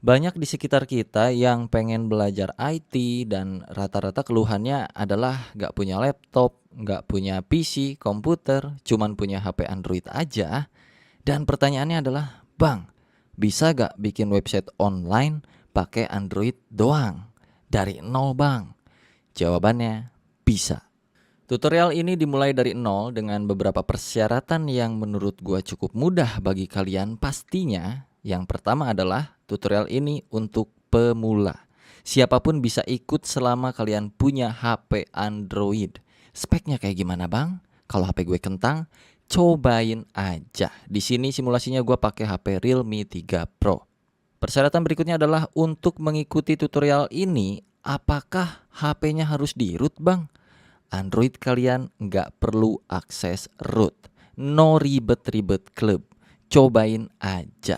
Banyak di sekitar kita yang pengen belajar IT dan rata-rata keluhannya adalah nggak punya laptop, nggak punya PC, komputer, cuman punya HP Android aja. Dan pertanyaannya adalah, Bang, bisa nggak bikin website online pakai Android doang? Dari nol, Bang. Jawabannya, bisa. Tutorial ini dimulai dari nol dengan beberapa persyaratan yang menurut gua cukup mudah bagi kalian pastinya. Yang pertama adalah tutorial ini untuk pemula. Siapapun bisa ikut selama kalian punya HP Android. Speknya kayak gimana, Bang? Kalau HP gue kentang, cobain aja. Di sini simulasinya gua pakai HP Realme 3 Pro. Persyaratan berikutnya adalah untuk mengikuti tutorial ini, apakah HP-nya harus di-root, Bang? Android kalian nggak perlu akses root. No ribet-ribet klub. Cobain aja.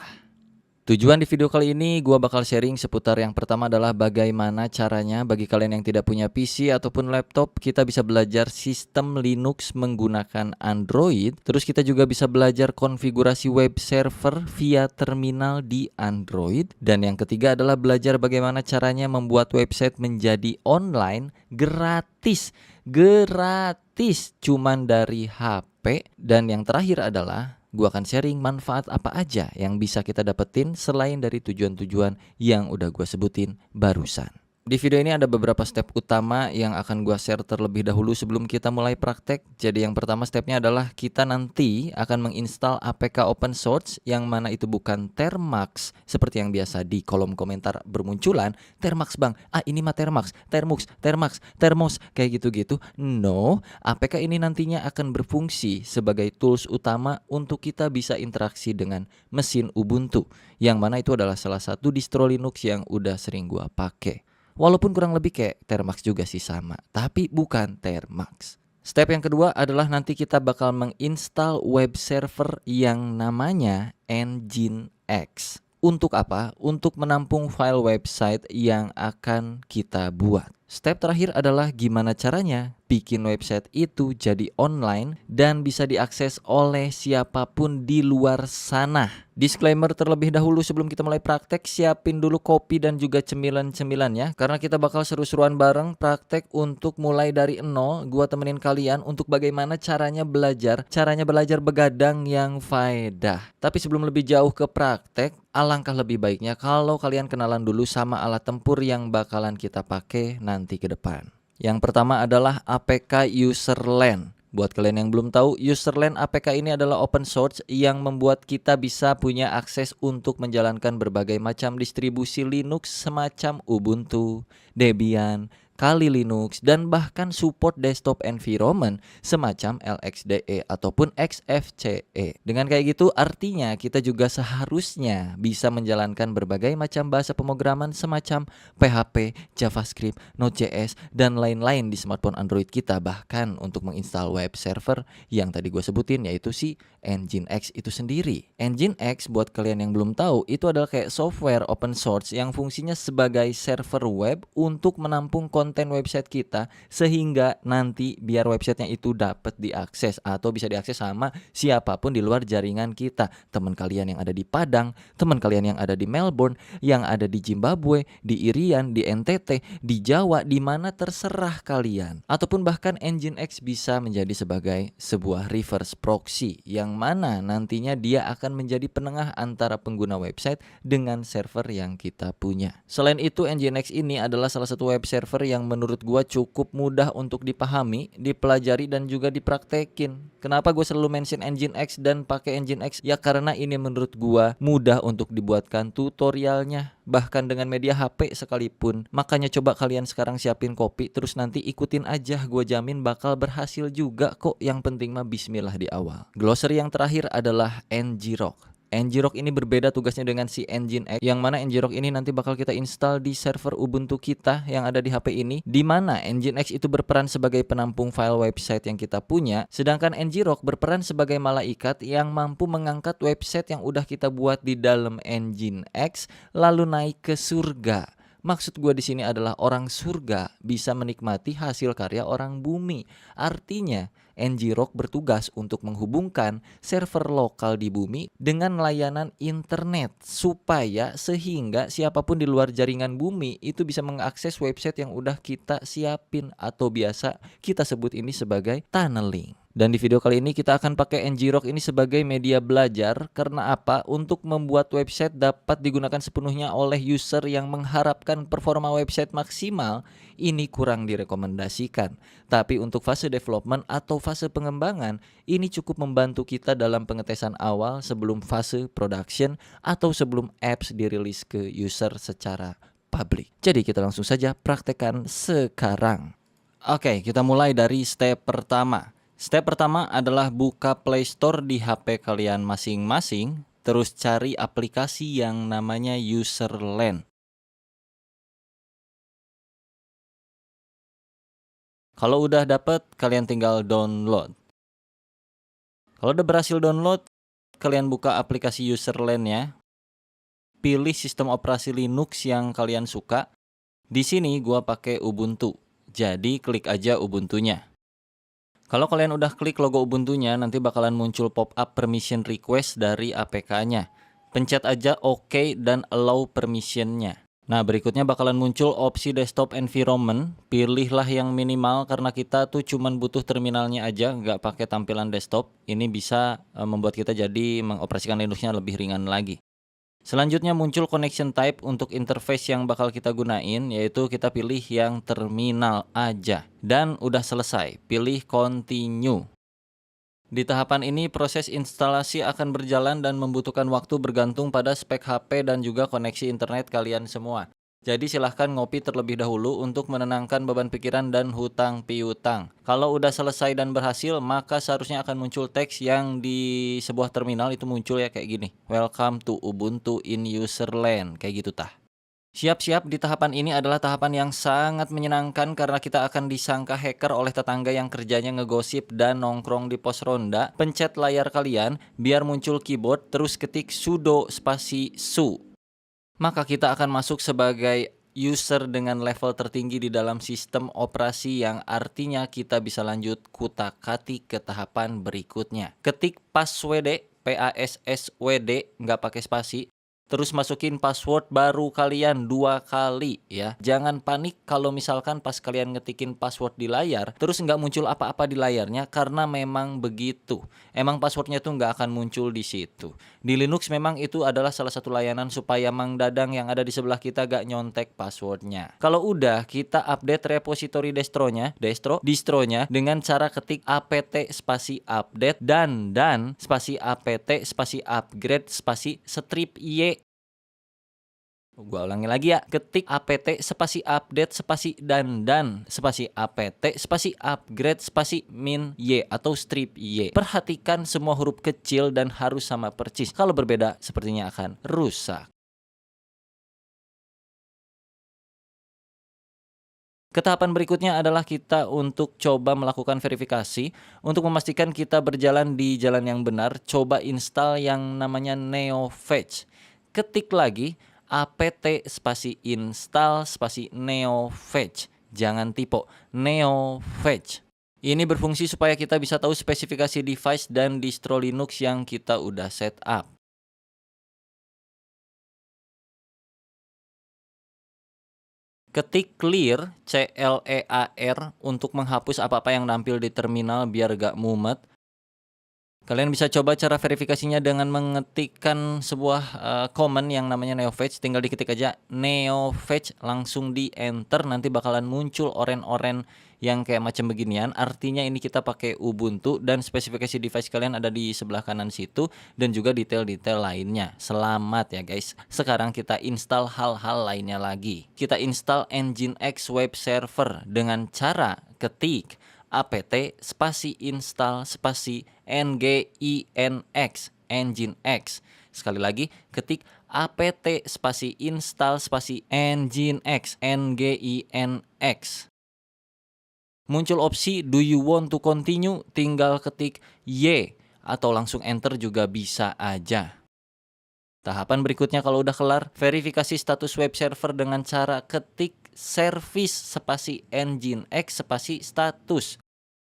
Tujuan di video kali ini gua bakal sharing seputar yang pertama adalah bagaimana caranya bagi kalian yang tidak punya PC ataupun laptop kita bisa belajar sistem Linux menggunakan Android. Terus kita juga bisa belajar konfigurasi web server via terminal di Android. Dan yang ketiga adalah belajar bagaimana caranya membuat website menjadi online gratis. Gratis cuman dari HP. Dan yang terakhir adalah gua akan sharing manfaat apa aja yang bisa kita dapetin selain dari tujuan-tujuan yang udah gua sebutin barusan. Di video ini ada beberapa step utama yang akan gua share terlebih dahulu sebelum kita mulai praktek. Jadi yang pertama stepnya adalah kita nanti akan menginstal APK open source yang mana itu bukan Termux seperti yang biasa di kolom komentar bermunculan. Termux, Bang, ini mah Termux, Termux, Termax, Termos, kayak gitu-gitu. No, APK ini nantinya akan berfungsi sebagai tools utama untuk kita bisa interaksi dengan mesin Ubuntu, yang mana itu adalah salah satu distro Linux yang udah sering gua pakai. Walaupun kurang lebih kayak Termax juga sih sama, tapi bukan Termax. Step yang kedua adalah nanti kita bakal menginstal web server yang namanya Nginx. Untuk apa? Untuk menampung file website yang akan kita buat. Step terakhir adalah gimana caranya bikin website itu jadi online dan bisa diakses oleh siapapun di luar sana. Disclaimer terlebih dahulu sebelum kita mulai praktek, siapin dulu kopi dan juga cemilan-cemilannya karena kita bakal seru-seruan bareng praktek untuk mulai dari nol. Gua temenin kalian untuk bagaimana caranya belajar begadang yang faedah. Tapi sebelum lebih jauh ke praktek, alangkah lebih baiknya kalau kalian kenalan dulu sama alat tempur yang bakalan kita pakai nanti ke depan. Yang pertama adalah APK Userland. Buat kalian yang belum tahu, Userland APK ini adalah open source yang membuat kita bisa punya akses untuk menjalankan berbagai macam distribusi Linux semacam Ubuntu, Debian, Kali Linux, dan bahkan support desktop environment semacam LXDE ataupun XFCE. Dengan kayak gitu artinya kita juga seharusnya bisa menjalankan berbagai macam bahasa pemrograman semacam PHP, JavaScript, Node.js, dan lain-lain di smartphone Android kita. Bahkan untuk menginstal web server yang tadi gue sebutin yaitu si Nginx itu sendiri. Nginx buat kalian yang belum tahu itu adalah kayak software open source yang fungsinya sebagai server web untuk menampung konten website kita sehingga nanti biar websitenya itu dapat diakses atau bisa diakses sama siapapun di luar jaringan kita. Teman kalian yang ada di Padang, teman kalian yang ada di Melbourne, yang ada di Zimbabwe, di Irian, di NTT, di Jawa, di mana terserah kalian. Ataupun bahkan Nginx bisa menjadi sebagai sebuah reverse proxy yang mana nantinya dia akan menjadi penengah antara pengguna website dengan server yang kita punya. Selain itu, Nginx ini adalah salah satu web server yang menurut gua cukup mudah untuk dipahami, dipelajari, dan juga dipraktekin. Kenapa gue selalu mention Nginx dan pakai Nginx? Ya karena ini menurut gua mudah untuk dibuatkan tutorialnya, bahkan dengan media HP sekalipun. Makanya coba kalian sekarang siapin kopi, terus nanti ikutin aja, gue jamin bakal berhasil juga kok. Yang penting mah bismillah di awal. Glossary yang terakhir adalah ngrok. Ngrok ini berbeda tugasnya dengan si Nginx, yang mana Ngrok ini nanti bakal kita install di server Ubuntu kita yang ada di HP ini, di mana Nginx itu berperan sebagai penampung file website yang kita punya, sedangkan Ngrok berperan sebagai malaikat yang mampu mengangkat website yang udah kita buat di dalam Nginx lalu naik ke surga Maksud gua di sini adalah orang surga bisa menikmati hasil karya orang bumi. Artinya, NG-Rock bertugas untuk menghubungkan server lokal di bumi dengan layanan internet supaya sehingga siapapun di luar jaringan bumi itu bisa mengakses website yang udah kita siapin atau biasa kita sebut ini sebagai tunneling. Dan di video kali ini kita akan pakai NG-Rock ini sebagai media belajar. Karena apa? Untuk membuat website dapat digunakan sepenuhnya oleh user yang mengharapkan performa website maksimal, ini kurang direkomendasikan. Tapi untuk fase development atau fase pengembangan, ini cukup membantu kita dalam pengetesan awal sebelum fase production atau sebelum apps dirilis ke user secara public. Jadi kita langsung saja praktekkan sekarang. Oke, kita mulai dari step pertama. Step pertama adalah buka Play Store di HP kalian masing-masing, terus cari aplikasi yang namanya Userland. Kalau udah dapet, kalian tinggal download. Kalau udah berhasil download, kalian buka aplikasi Userland-nya. Pilih sistem operasi Linux yang kalian suka. Di sini gua pakai Ubuntu. Jadi klik aja Ubuntunya. Kalau kalian udah klik logo Ubuntunya, nanti bakalan muncul pop-up permission request dari APK-nya. Pencet aja OK dan allow permission-nya. Nah, berikutnya bakalan muncul opsi desktop environment. Pilihlah yang minimal karena kita tuh cuman butuh terminalnya aja, nggak pakai tampilan desktop. Ini bisa membuat kita jadi mengoperasikan Linux-nya lebih ringan lagi. Selanjutnya muncul connection type untuk interface yang bakal kita gunain, yaitu kita pilih yang terminal aja. Dan udah selesai, pilih continue. Di tahapan ini proses instalasi akan berjalan dan membutuhkan waktu bergantung pada spek HP dan juga koneksi internet kalian semua. Jadi silahkan ngopi terlebih dahulu untuk menenangkan beban pikiran dan hutang piutang. Kalau udah selesai dan berhasil, maka seharusnya akan muncul teks yang di sebuah terminal itu muncul ya kayak gini. Welcome to Ubuntu in Userland, kayak gitu tah. Siap-siap, di tahapan ini adalah tahapan yang sangat menyenangkan karena kita akan disangka hacker oleh tetangga yang kerjanya ngegosip dan nongkrong di pos ronda. Pencet layar kalian biar muncul keyboard, terus ketik sudo spasi su. Maka kita akan masuk sebagai user dengan level tertinggi di dalam sistem operasi yang artinya kita bisa lanjut kutak-katik ke tahapan berikutnya. Ketik passwd, PASSWD, nggak pakai spasi. Terus masukin password baru kalian 2 kali ya. Jangan panik kalau misalkan pas kalian ngetikin password di layar terus nggak muncul apa-apa di layarnya, karena memang begitu. Emang passwordnya tuh nggak akan muncul di situ. Di Linux memang itu adalah salah satu layanan supaya Mang Dadang yang ada di sebelah kita gak nyontek passwordnya. Kalau udah, kita update repository distronya dengan cara ketik apt spasi update dan spasi apt spasi upgrade spasi strip y. Gua ulangi lagi ya, ketik apt spasi update spasi dan spasi apt spasi upgrade spasi min y atau strip y. Perhatikan semua huruf kecil dan harus sama persis. Kalau berbeda sepertinya akan rusak. Ketahapan berikutnya adalah kita untuk coba melakukan verifikasi. Untuk memastikan kita berjalan di jalan yang benar, coba install yang namanya NeoFetch. Ketik lagi apt spasi install spasi NeoFetch. Jangan tipe, NeoFetch. Ini berfungsi supaya kita bisa tahu spesifikasi device dan distro Linux yang kita udah set up. Ketik clear, CLEAR, untuk menghapus apa-apa yang nampil di terminal biar gak mumet. Kalian bisa coba cara verifikasinya dengan mengetikkan sebuah command yang namanya NeoFetch. Tinggal diketik aja NeoFetch, langsung di enter, nanti bakalan muncul oren-oren yang kayak macam beginian. Artinya ini kita pakai Ubuntu dan spesifikasi device kalian ada di sebelah kanan situ dan juga detail-detail lainnya. Selamat ya guys. Sekarang kita install hal-hal lainnya lagi. Kita install Nginx web server dengan cara ketik apt spasi install spasi nginx. Sekali lagi ketik apt spasi install spasi nginx. Muncul opsi do you want to continue, tinggal ketik y atau langsung enter juga bisa aja. Tahapan berikutnya kalau udah kelar, verifikasi status web server dengan cara ketik service spasi nginx spasi status.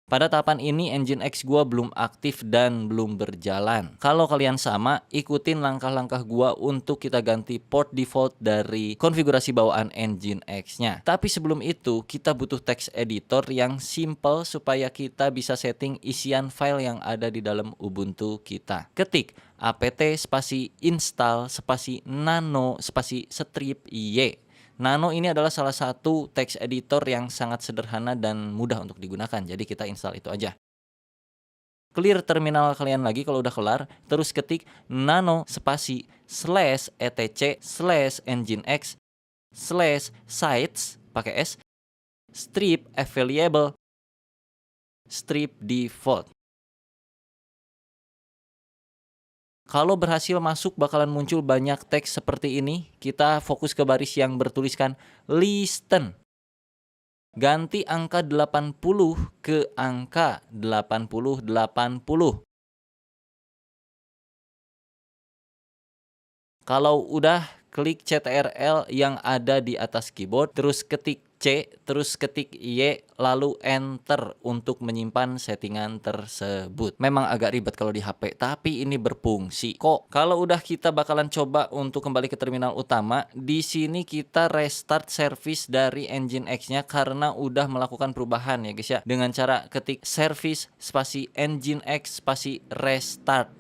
Pada tahapan ini Nginx gua belum aktif dan belum berjalan. Kalau kalian sama, ikutin langkah-langkah gua untuk kita ganti port default dari konfigurasi bawaan Nginx-nya. Tapi sebelum itu, kita butuh text editor yang simple supaya kita bisa setting isian file yang ada di dalam Ubuntu kita. Ketik apt spasi install spasi nano spasi strip y. Nano ini adalah salah satu text editor yang sangat sederhana dan mudah untuk digunakan. Jadi kita install itu aja. Clear terminal kalian lagi kalau udah kelar. Terus ketik nano spasi /etc /nginx /sites pakai s strip available strip default. Kalau berhasil masuk bakalan muncul banyak teks seperti ini. Kita fokus ke baris yang bertuliskan listen. Ganti angka 80 ke angka 80. Kalau udah, klik CTRL yang ada di atas keyboard, terus ketik C, terus ketik Y, lalu enter untuk menyimpan settingan tersebut. Memang agak ribet kalau di HP, tapi ini berfungsi kok. Kalau udah, kita bakalan coba untuk kembali ke terminal utama. Di sini kita restart service dari Nginx-nya karena udah melakukan perubahan ya guys ya. Dengan cara ketik service spasi Nginx spasi restart.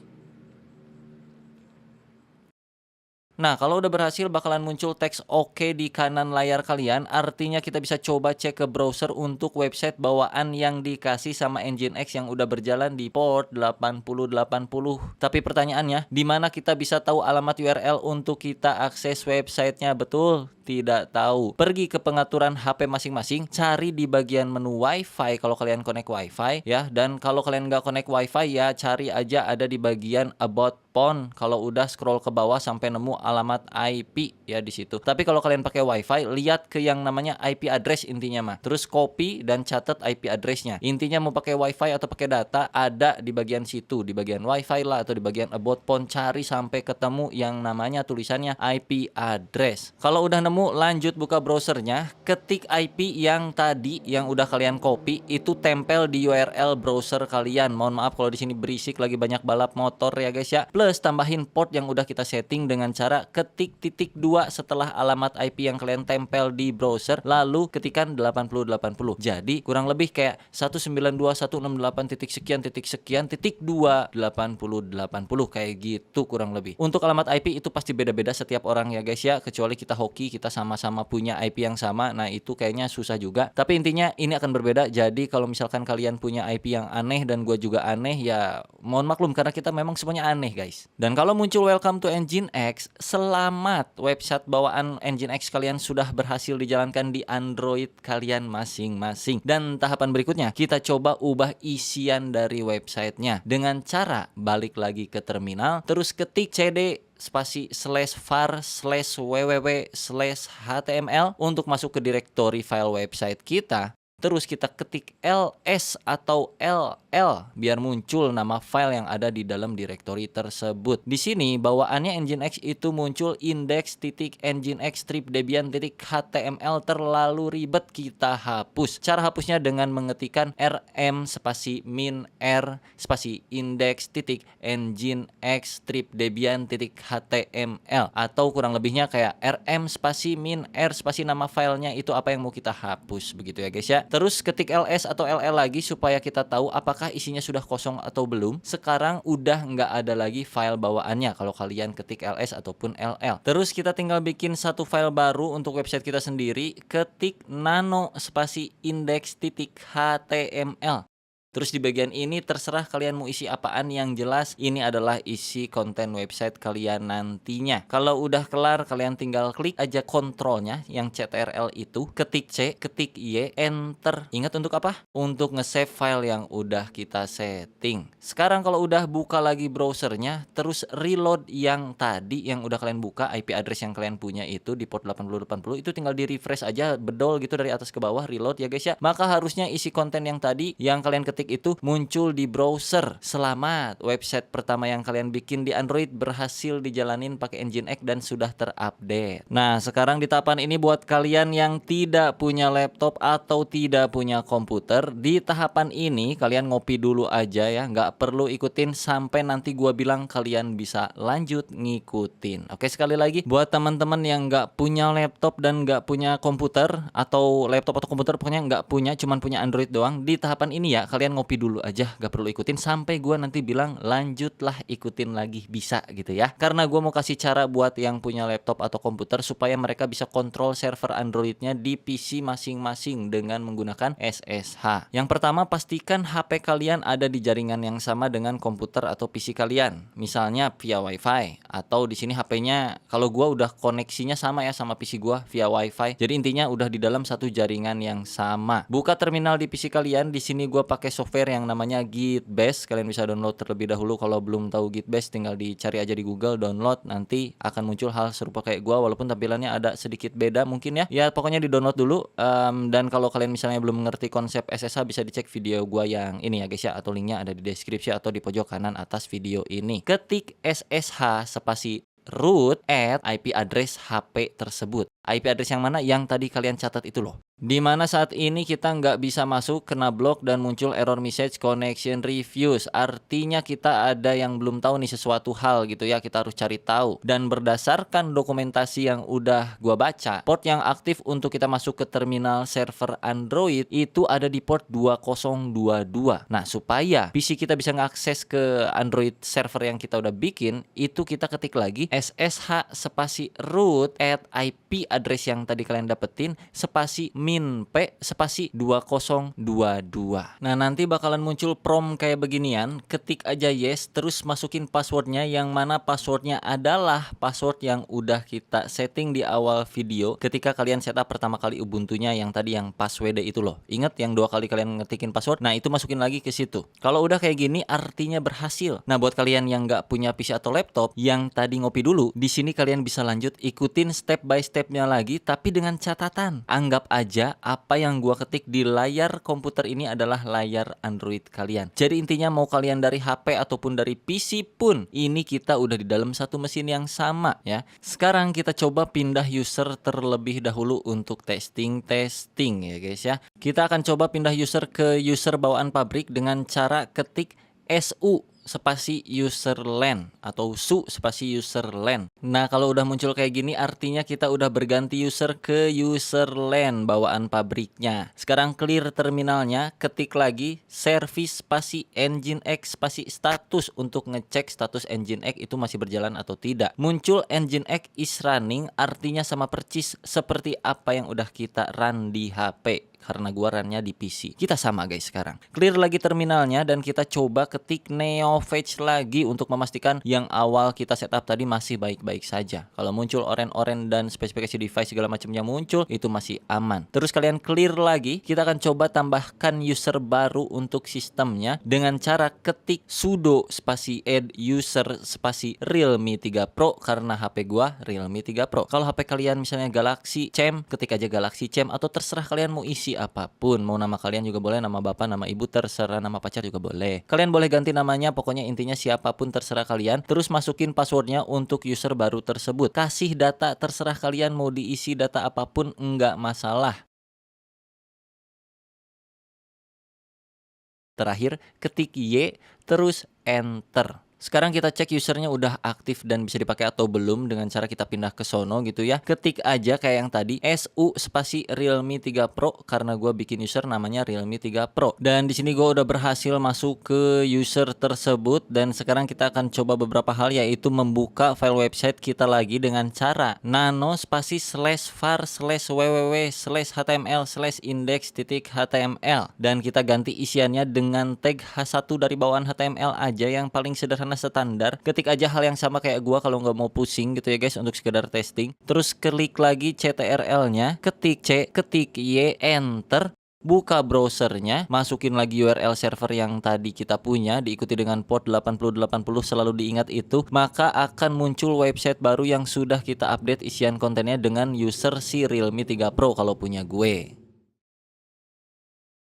Nah, kalau udah berhasil bakalan muncul teks OK di kanan layar kalian. Artinya kita bisa coba cek ke browser untuk website bawaan yang dikasih sama Nginx yang udah berjalan di port 8080. Tapi pertanyaannya, di mana kita bisa tahu alamat URL untuk kita akses websitenya? Betul, tidak tahu. Pergi ke pengaturan HP masing-masing, cari di bagian menu WiFi kalau kalian connect WiFi ya. Dan kalau kalian nggak connect WiFi ya, cari aja ada di bagian About Phone. Kalau udah scroll ke bawah sampai nemu alamat IP ya di situ. Tapi kalau kalian pakai WiFi, lihat ke yang namanya IP address intinya mah. Terus copy dan catat IP addressnya. Intinya mau pakai WiFi atau pakai data, ada di bagian situ, di bagian WiFi lah atau di bagian About Phone. Cari sampai ketemu yang namanya tulisannya IP address. Kalau udah nemu, lanjut buka browsernya, ketik IP yang tadi yang udah kalian copy, itu tempel di URL browser kalian. Mohon maaf kalau di sini berisik, lagi banyak balap motor ya guys ya. Plus tambahin port yang udah kita setting dengan cara ketik titik 2 setelah alamat IP yang kalian tempel di browser, lalu ketikan 8080. Jadi kurang lebih kayak 192.168 titik sekian titik 2 8080 kayak gitu kurang lebih. Untuk alamat IP itu pasti beda-beda setiap orang ya guys ya, kecuali kita hoki, kita sama-sama punya IP yang sama. Nah itu kayaknya susah juga. Tapi intinya ini akan berbeda. Jadi kalau misalkan kalian punya IP yang aneh dan gue juga aneh, ya mohon maklum karena kita memang semuanya aneh guys. Dan kalau muncul welcome to Nginx, selamat, website bawaan Nginx kalian sudah berhasil dijalankan di Android kalian masing-masing. Dan tahapan berikutnya, kita coba ubah isian dari websitenya dengan cara balik lagi ke terminal, terus ketik cd spasi /var/www/html untuk masuk ke direktori file website kita. Terus kita ketik ls atau ll biar muncul nama file yang ada di dalam direktori tersebut. Di sini bawaannya Nginx itu muncul index.nginx-debian.html, terlalu ribet, kita hapus. Cara hapusnya dengan mengetikkan rm spasi min r spasi index.nginx-debian.html, atau kurang lebihnya kayak rm spasi min r spasi nama filenya itu apa yang mau kita hapus, begitu ya guys ya. Terus ketik ls atau ll lagi supaya kita tahu apakah isinya sudah kosong atau belum. Sekarang udah nggak ada lagi file bawaannya kalau kalian ketik ls ataupun ll. Terus kita tinggal bikin satu file baru untuk website kita sendiri. Ketik nano spasi index.html. Terus di bagian ini terserah kalian mau isi apaan, yang jelas ini adalah isi konten website kalian nantinya. Kalau udah kelar, kalian tinggal klik aja kontrolnya yang CTRL itu, ketik C, ketik Y, enter. Ingat untuk apa? Untuk nge-save file yang udah kita setting. Sekarang kalau udah, buka lagi browsernya, terus reload yang tadi yang udah kalian buka, IP address yang kalian punya itu di port 8080 itu tinggal di refresh aja, bedol gitu dari atas ke bawah, reload ya guys ya. Maka harusnya isi konten yang tadi yang kalian ketik ketik itu muncul di browser. Selamat, website pertama yang kalian bikin di Android berhasil dijalanin pakai Nginx dan sudah terupdate. Nah, sekarang di tahapan ini buat kalian yang tidak punya laptop atau tidak punya komputer, di tahapan ini kalian ngopi dulu aja ya, nggak perlu ikutin sampai nanti gua bilang kalian bisa lanjut ngikutin. Oke, sekali lagi buat teman-teman yang nggak punya laptop dan nggak punya komputer, atau laptop atau komputer pokoknya nggak punya, cuman punya Android doang, di tahapan ini ya kalian ngopi dulu aja, nggak perlu ikutin sampai gua nanti bilang lanjutlah ikutin lagi, bisa gitu ya. Karena gua mau kasih cara buat yang punya laptop atau komputer supaya mereka bisa kontrol server Androidnya di PC masing-masing dengan menggunakan SSH. Yang pertama, pastikan HP kalian ada di jaringan yang sama dengan komputer atau PC kalian. Misalnya via WiFi, atau di sini HP-nya kalau gua udah koneksinya sama ya sama PC gua via WiFi. Jadi intinya udah di dalam satu jaringan yang sama. Buka terminal di PC kalian. Di sini gua pakai software yang namanya Gitbash. Kalian bisa download terlebih dahulu. Kalau belum tahu Gitbash, tinggal dicari aja di Google, download, nanti akan muncul hal serupa kayak gua, walaupun tampilannya ada sedikit beda mungkin ya. Ya pokoknya di download dulu. Dan kalau kalian misalnya belum mengerti konsep SSH, bisa dicek video gua yang ini ya guys ya, atau linknya ada di deskripsi atau di pojok kanan atas video ini. Ketik SSH spasi root at IP address HP tersebut. IP address yang mana? Yang tadi kalian catat itu loh. Dimana saat ini kita nggak bisa masuk, kena blok dan muncul error message connection refuse. Artinya kita ada yang belum tahu nih sesuatu hal gitu ya, kita harus cari tahu. Dan berdasarkan dokumentasi yang udah gua baca, port yang aktif untuk kita masuk ke terminal server Android itu ada di port 2022. Nah, supaya PC kita bisa ngakses ke Android server yang kita udah bikin, itu kita ketik lagi SSH spasi root at IP address yang tadi kalian dapetin spasi min p spasi 2022. Nah, nanti bakalan muncul prompt kayak beginian. Ketik aja yes, terus masukin passwordnya, yang mana passwordnya adalah password yang udah kita setting di awal video ketika kalian setup pertama kali Ubuntunya, yang tadi yang password itu loh. Ingat yang 2 kali kalian ngetikin password? Nah, itu masukin lagi ke situ. Kalau udah kayak gini artinya berhasil. Nah, buat kalian yang nggak punya PC atau laptop, yang tadi ngopi dulu, di sini kalian bisa lanjut ikutin step by stepnya lagi, tapi dengan catatan. Anggap aja apa yang gua ketik di layar komputer ini adalah layar Android kalian. Jadi intinya mau kalian dari HP ataupun dari PC pun, ini kita udah di dalam satu mesin yang sama ya. Sekarang kita coba pindah user terlebih dahulu untuk testing ya guys ya. Kita akan coba pindah user ke user bawaan pabrik dengan cara ketik SU spasi userland atau su spasi userland. Nah, kalau udah muncul kayak gini artinya kita udah berganti user ke userland bawaan pabriknya. Sekarang clear terminalnya, ketik lagi service spasi Nginx spasi status untuk ngecek status Nginx itu masih berjalan atau tidak. Muncul Nginx is running, artinya sama persis seperti apa yang udah kita run di HP. Karena gua runnya di PC. Kita sama guys sekarang. Clear lagi terminalnya dan kita coba ketik neofetch lagi untuk memastikan yang awal kita setup tadi masih baik-baik saja. Kalau muncul oren-oren dan spesifikasi device segala macamnya muncul, itu masih aman. Terus kalian clear lagi, kita akan coba tambahkan user baru untuk sistemnya dengan cara ketik sudo spasi add user spasi Realme 3 Pro, karena HP gua Realme 3 Pro. Kalau HP kalian misalnya Galaxy Chem, ketik aja Galaxy Chem, atau terserah kalian mau isi apapun, mau nama kalian juga boleh, nama bapak, nama ibu, terserah, nama pacar juga boleh. Kalian boleh ganti namanya, pokoknya intinya siapapun terserah kalian. Terus masukin passwordnya untuk user baru tersebut. Kasih data terserah kalian, mau diisi data apapun enggak masalah. Terakhir ketik Y terus enter. Sekarang kita cek usernya udah aktif dan bisa dipakai atau belum dengan cara kita pindah ke sono gitu ya. Ketik aja kayak yang tadi SU spasi Realme 3 Pro, karena gue bikin user namanya Realme 3 Pro. Dan di sini gue udah berhasil masuk ke user tersebut, dan sekarang kita akan coba beberapa hal, yaitu membuka file website kita lagi dengan cara nano spasi /var /www /html /index.html, dan kita ganti isiannya dengan tag H1 dari bawaan HTML aja yang paling sederhana standar. Ketik aja hal yang sama kayak gua kalau nggak mau pusing gitu ya guys, untuk sekedar testing. Terus klik lagi CTRL-nya, ketik C, ketik Y, enter. Buka browsernya, masukin lagi URL server yang tadi kita punya, diikuti dengan port 8080, selalu diingat itu. Maka akan muncul website baru yang sudah kita update isian kontennya dengan user si Realme 3 Pro kalau punya gue.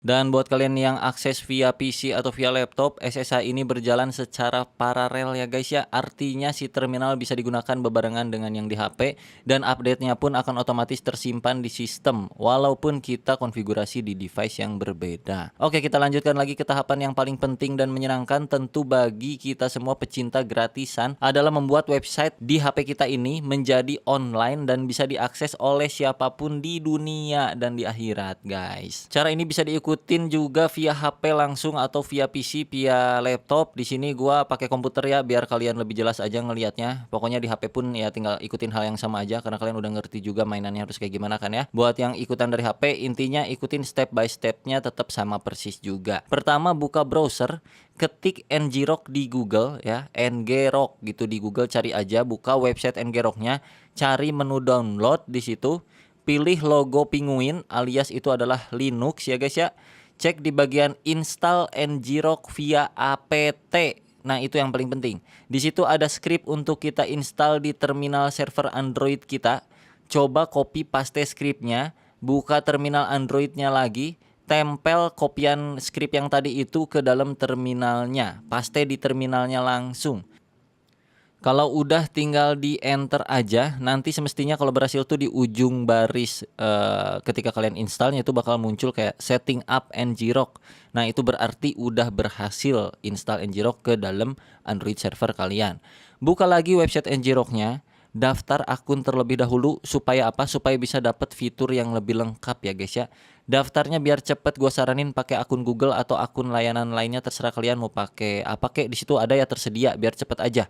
Dan buat kalian yang akses via PC atau via laptop, SSH ini berjalan secara paralel ya guys ya. Artinya si terminal bisa digunakan bebarengan dengan yang di HP dan update-nya pun akan otomatis tersimpan di sistem walaupun kita konfigurasi di device yang berbeda. Oke, kita lanjutkan lagi ke tahapan yang paling penting dan menyenangkan tentu bagi kita semua pecinta gratisan adalah membuat website di HP kita ini menjadi online dan bisa diakses oleh siapapun di dunia dan di akhirat guys. Cara ini bisa diikutin juga via HP langsung atau via PC, via laptop. Di sini gua pakai komputer ya biar kalian lebih jelas aja ngelihatnya. Pokoknya di HP pun ya tinggal ikutin hal yang sama aja karena kalian udah ngerti juga mainannya harus kayak gimana kan ya. Buat yang ikutan dari HP, intinya ikutin step by stepnya tetap sama persis juga. Pertama, buka browser, ketik ngrok di Google ya, ngrok gitu di Google, cari aja, buka website ngroknya, cari menu download di situ. Pilih logo penguin alias itu adalah Linux ya guys ya. Cek di bagian install ngrok via apt. Nah, itu yang paling penting. Di situ ada script untuk kita install di terminal server Android kita. Coba copy paste scriptnya, buka terminal Androidnya lagi, tempel kopian script yang tadi itu ke dalam terminalnya, paste di terminalnya langsung. Kalau udah tinggal di enter aja, nanti semestinya kalau berhasil tuh di ujung baris ketika kalian installnya itu bakal muncul kayak setting up ngrok. Nah, itu berarti udah berhasil install ngrok ke dalam Android server kalian. Buka lagi website ngroknya, daftar akun terlebih dahulu supaya apa? Supaya bisa dapat fitur yang lebih lengkap ya guys ya. Daftarnya biar cepet, gua saranin pakai akun Google atau akun layanan lainnya, terserah kalian mau pakai apa kek, di situ ada ya tersedia biar cepet aja.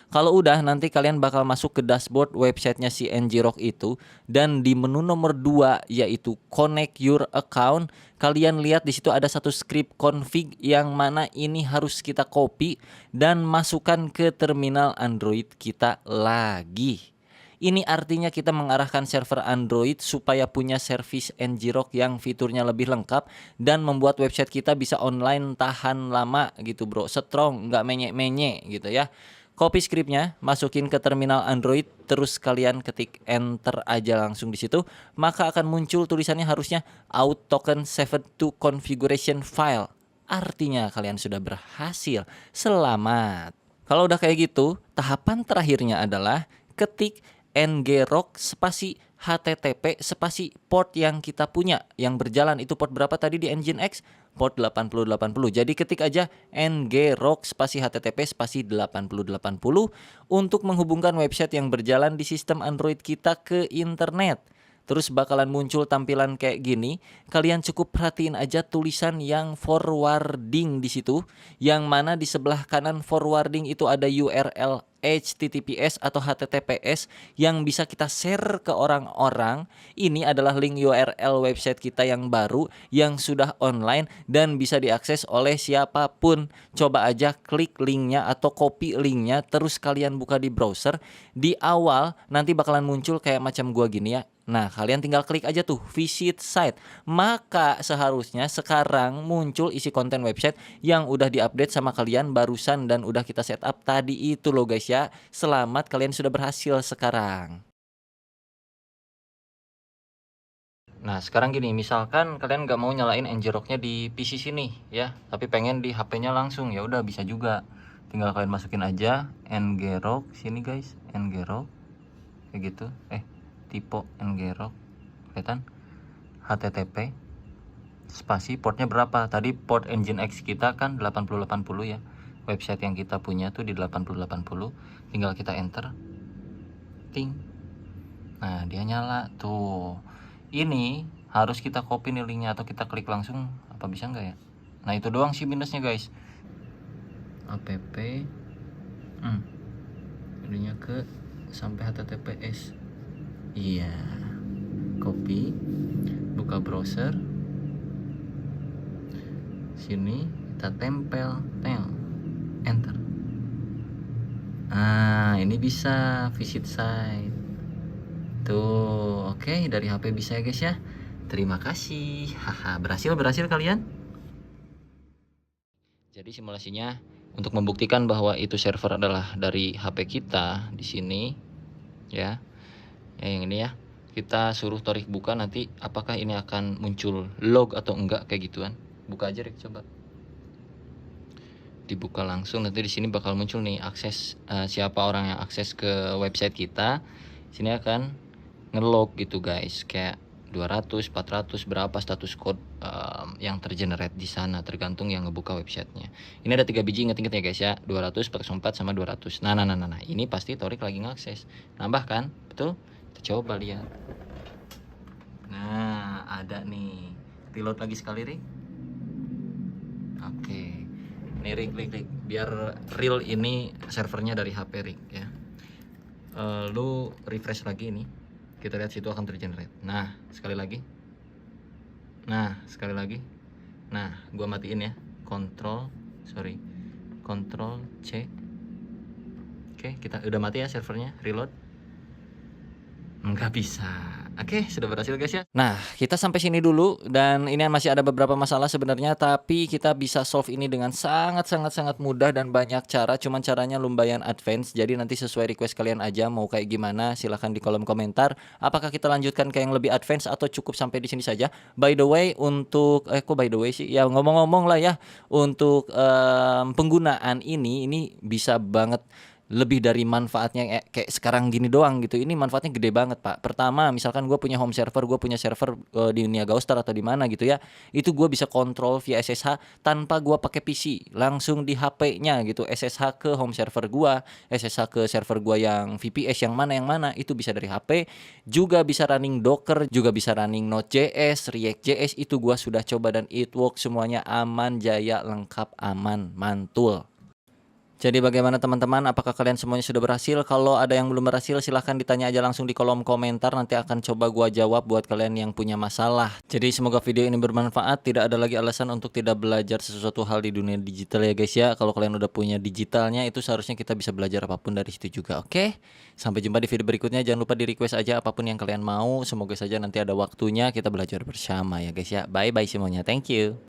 Kalau udah, nanti kalian bakal masuk ke dashboard websitenya si ngrok itu, dan di menu nomor 2 yaitu connect your account, kalian lihat di situ ada satu script config yang mana ini harus kita copy dan masukkan ke terminal Android kita lagi. Ini artinya kita mengarahkan server Android supaya punya service ngrok yang fiturnya lebih lengkap dan membuat website kita bisa online tahan lama gitu bro, strong, nggak menyek-menyek gitu ya. Copy scriptnya, masukin ke terminal Android, terus kalian ketik enter aja langsung di situ, maka akan muncul tulisannya harusnya out token saved to configuration file. Artinya kalian sudah berhasil. Selamat. Kalau udah kayak gitu, tahapan terakhirnya adalah ketik ngrok spasi http spasi port yang kita punya yang berjalan. Itu port berapa tadi di Nginx? Port 8080. Jadi ketik aja ngrok spasi http spasi 8080 untuk menghubungkan website yang berjalan di sistem Android kita ke internet. Terus bakalan muncul tampilan kayak gini. Kalian cukup perhatiin aja tulisan yang forwarding di situ, yang mana di sebelah kanan forwarding itu ada URL HTTPS atau HTTPS yang bisa kita share ke orang-orang. Ini adalah link URL website kita yang baru yang sudah online dan bisa diakses oleh siapapun. Coba aja klik linknya atau copy linknya, terus kalian buka di browser. Di awal nanti bakalan muncul kayak macam gua gini ya. Nah, kalian tinggal klik aja tuh visit site. Maka seharusnya sekarang muncul isi konten website yang udah diupdate sama kalian barusan dan udah kita setup tadi itu loh guys ya. Selamat, kalian sudah berhasil sekarang. Nah, sekarang gini, misalkan kalian nggak mau nyalain ngroknya di PC sini ya, tapi pengen di HP-nya langsung, ya udah bisa juga. Tinggal kalian masukin aja ngrok sini guys, ngrok kayak gitu. Tipe ngrok kelihatan, http spasi portnya berapa tadi, port Nginx kita kan 8080 ya, website yang kita punya tuh di 8080, tinggal kita enter, ting, nah dia nyala tuh. Ini harus kita copy nih linknya atau kita klik langsung, apa bisa nggak ya? Nah itu doang sih minusnya guys. App jadinya ke sampai https. Iya, copy, buka browser, sini kita tempel, enter. Nah, ini bisa visit site. Tuh, oke, dari HP bisa ya guys ya. Terima kasih. Haha, berhasil kalian. Jadi simulasinya untuk membuktikan bahwa itu server adalah dari HP kita di sini ya. Yang ini ya. Kita suruh Torik buka, nanti apakah ini akan muncul log atau enggak kayak gituan. Buka aja Rik, coba. Dibuka langsung, nanti di sini bakal muncul nih akses siapa orang yang akses ke website kita. Sini akan ngelog gitu guys, kayak 200, 400 berapa status code yang tergenerate di sana, tergantung yang ngebuka websitenya. Ini ada 3 biji, inget-inget ya guys ya, 200, 404 sama 200. Nah, ini pasti Torik lagi ngakses. Nambah kan? Betul? Kita coba lihat. Nah, ada nih. Reload lagi sekali, Rik. Oke. Nih Rik, biar real ini servernya dari HP Rik ya. Lu refresh lagi ini. Kita lihat situ akan tergenerate. Nah, sekali lagi. Nah, sekali lagi. Nah, gua matiin ya. Ctrl C. Oke, kita udah mati ya servernya. Reload. Nggak bisa. Oke, sudah berhasil guys ya. Nah, kita sampai sini dulu, dan ini masih ada beberapa masalah sebenarnya, tapi kita bisa solve ini dengan sangat mudah dan banyak cara. Cuman caranya lumayan advance. Jadi nanti sesuai request kalian aja mau kayak gimana, silahkan di kolom komentar. Apakah kita lanjutkan ke yang lebih advance atau cukup sampai di sini saja? By the way, untuk kok by the way sih? Ya ngomong-ngomong lah ya, untuk penggunaan ini bisa banget lebih dari manfaatnya kayak sekarang gini doang gitu. Ini manfaatnya gede banget Pak. Pertama, misalkan gue punya home server, gue punya server di Niaga Star atau di mana gitu ya, itu gue bisa kontrol via SSH tanpa gue pakai PC, langsung di HP-nya gitu. SSH ke home server gue, SSH ke server gue yang VPS yang mana itu bisa dari HP. Juga bisa running Docker, juga bisa running Node.js, React.js. Itu gue sudah coba dan it work semuanya aman, jaya, lengkap, aman, mantul. Jadi bagaimana teman-teman, apakah kalian semuanya sudah berhasil? Kalau ada yang belum berhasil silahkan ditanya aja langsung di kolom komentar, nanti akan coba gua jawab buat kalian yang punya masalah. Jadi semoga video ini bermanfaat, tidak ada lagi alasan untuk tidak belajar sesuatu hal di dunia digital ya guys ya. Kalau kalian udah punya digitalnya, itu seharusnya kita bisa belajar apapun dari situ juga, oke? Sampai jumpa di video berikutnya, jangan lupa di request aja apapun yang kalian mau. Semoga saja nanti ada waktunya kita belajar bersama ya guys ya. Bye bye semuanya, thank you.